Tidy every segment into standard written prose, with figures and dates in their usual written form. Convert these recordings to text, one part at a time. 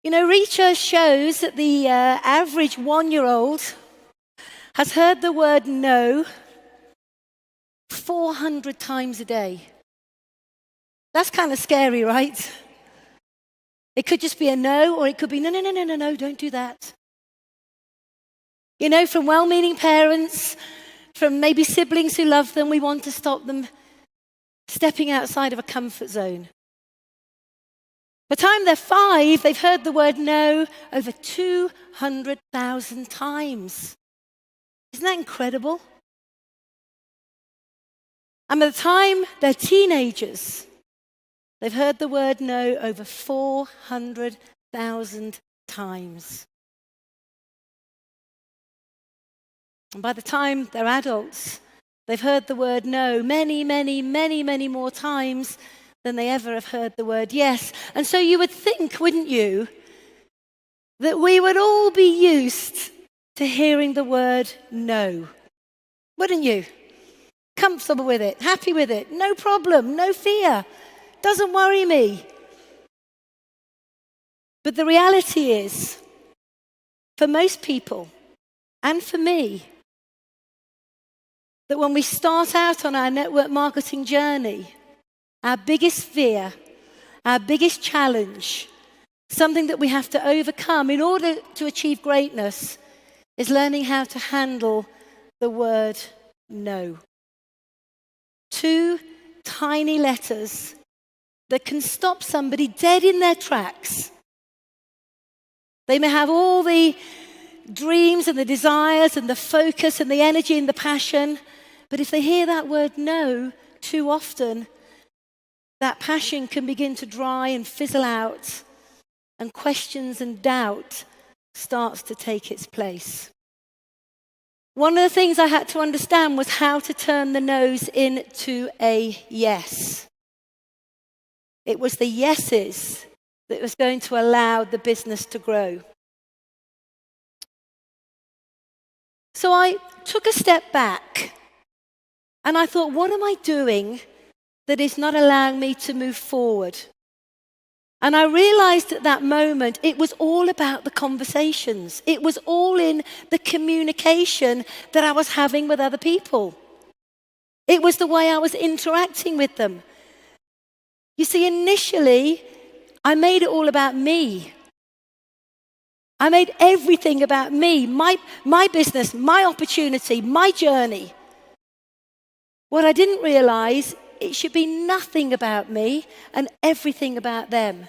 You know, research shows that the average 1-year-old has heard the word no 400 times a day. That's kind of scary, right? It could just be a no, or it could be no, don't do that. You know, from well-meaning parents, from maybe siblings who love them, we want to stop them stepping outside of a comfort zone. By the time they're 5, they've heard the word no over 200,000 times. Isn't that incredible? And by the time they're teenagers, they've heard the word no over 400,000 times. And by the time they're adults, they've heard the word no many more times than they ever have heard the word yes. And so you would think, wouldn't you, that we would all be used to hearing the word no. Wouldn't you? Comfortable with it, happy with it, no problem, no fear, doesn't worry me. But the reality is, for most people, and for me, that when we start out on our network marketing journey, our biggest fear, our biggest challenge, something that we have to overcome in order to achieve greatness, is learning how to handle the word no. 2 tiny letters that can stop somebody dead in their tracks. They may have all the dreams and the desires and the focus and the energy and the passion, but if they hear that word no too often, that passion can begin to dry and fizzle out, and questions and doubt starts to take its place. One of the things I had to understand was how to turn the no's into a yes. It was the yeses that was going to allow the business to grow. So I took a step back and I thought, what am I doing that is not allowing me to move forward? And I realized at that moment it was all about the conversations. It was all in the communication that I was having with other people. It was the way I was interacting with them. You see, initially, I made it all about me. I made everything about me, my business, my opportunity, my journey. What I didn't realize, it should be nothing about me and everything about them.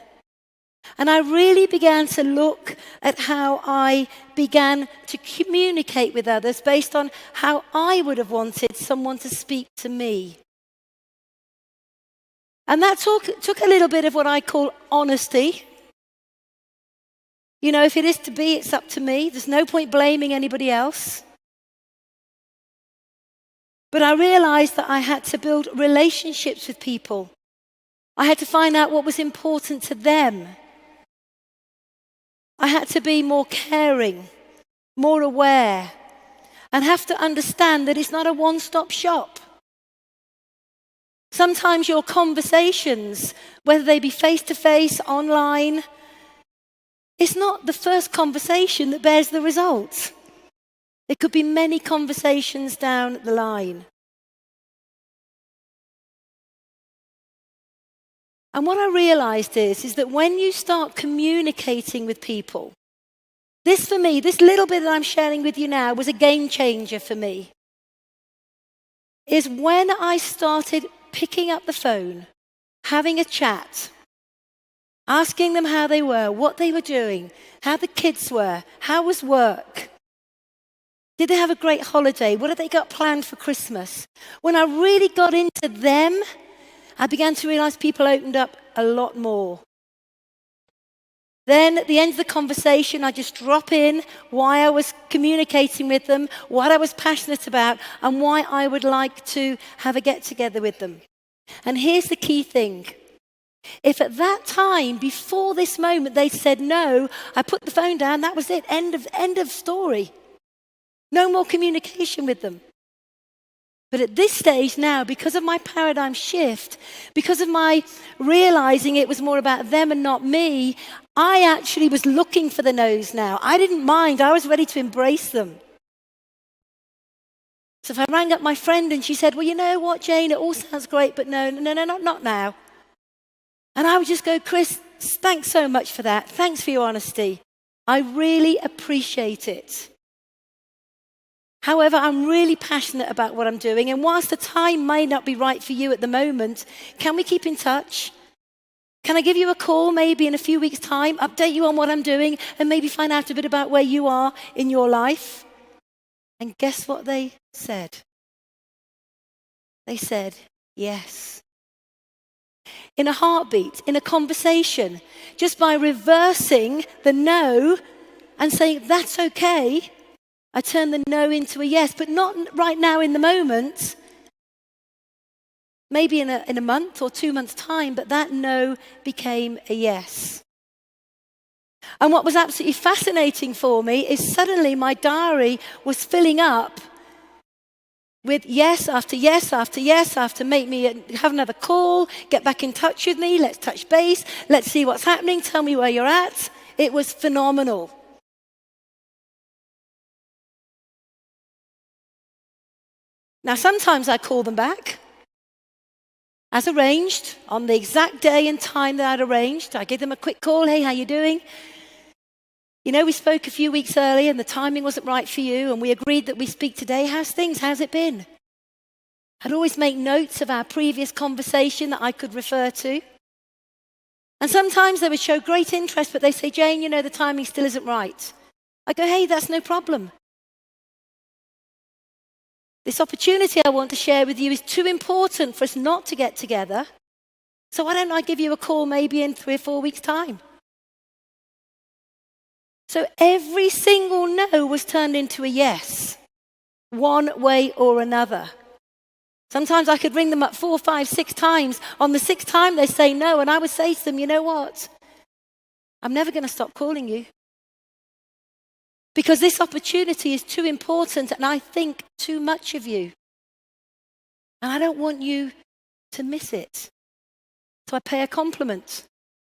And I really began to look at how I began to communicate with others based on how I would have wanted someone to speak to me. And that took a little bit of what I call honesty. You know, if it is to be, it's up to me. There's no point blaming anybody else. But I realized that I had to build relationships with people. I had to find out what was important to them. I had to be more caring, more aware, and have to understand that it's not a one-stop shop. Sometimes your conversations, whether they be face-to-face, online, it's not the first conversation that bears the results. It could be many conversations down the line. And what I realized is that when you start communicating with people, this for me, this little bit that I'm sharing with you now was a game changer for me. Is when I started picking up the phone, having a chat, asking them how they were, what they were doing, how the kids were, how was work. Did they have a great holiday? What have they got planned for Christmas? When I really got into them, I began to realize people opened up a lot more. Then at the end of the conversation, I just drop in why I was communicating with them, what I was passionate about, and why I would like to have a get-together with them. And here's the key thing. If at that time, before this moment, they said no, I put the phone down, that was it, end of story. No more communication with them. But at this stage now, because of my paradigm shift, because of my realizing it was more about them and not me, I actually was looking for the no's now. I didn't mind. I was ready to embrace them. So if I rang up my friend and she said, well, you know what, Jane, it all sounds great, but no, not now. And I would just go, Chris, thanks so much for that. Thanks for your honesty. I really appreciate it. However, I'm really passionate about what I'm doing, and whilst the time may not be right for you at the moment, can we keep in touch? Can I give you a call maybe in a few weeks' time, update you on what I'm doing, and maybe find out a bit about where you are in your life? And guess what they said? They said, yes. In a heartbeat, in a conversation, just by reversing the no and saying, that's okay, I turned the no into a yes, but not right now in the moment. Maybe in a month or 2 months' time, but that no became a yes. And what was absolutely fascinating for me is suddenly my diary was filling up with yes after yes after yes after make me have another call, get back in touch with me, let's touch base, let's see what's happening, tell me where you're at. It was phenomenal. Now, sometimes I call them back, as arranged, on the exact day and time that I'd arranged. I give them a quick call, hey, how you doing? You know, we spoke a few weeks earlier and the timing wasn't right for you, and we agreed that we speak today. How's things? How's it been? I'd always make notes of our previous conversation that I could refer to. And sometimes they would show great interest, but they say, Jane, you know, the timing still isn't right. I go, hey, that's no problem. This opportunity I want to share with you is too important for us not to get together. So why don't I give you a call maybe in 3 or 4 weeks' time? So every single no was turned into a yes, one way or another. Sometimes I could ring them up 4, 5, 6 times. On the 6th time they say no, and I would say to them, you know what? I'm never going to stop calling you. Because this opportunity is too important and I think too much of you. And I don't want you to miss it. So I pay a compliment.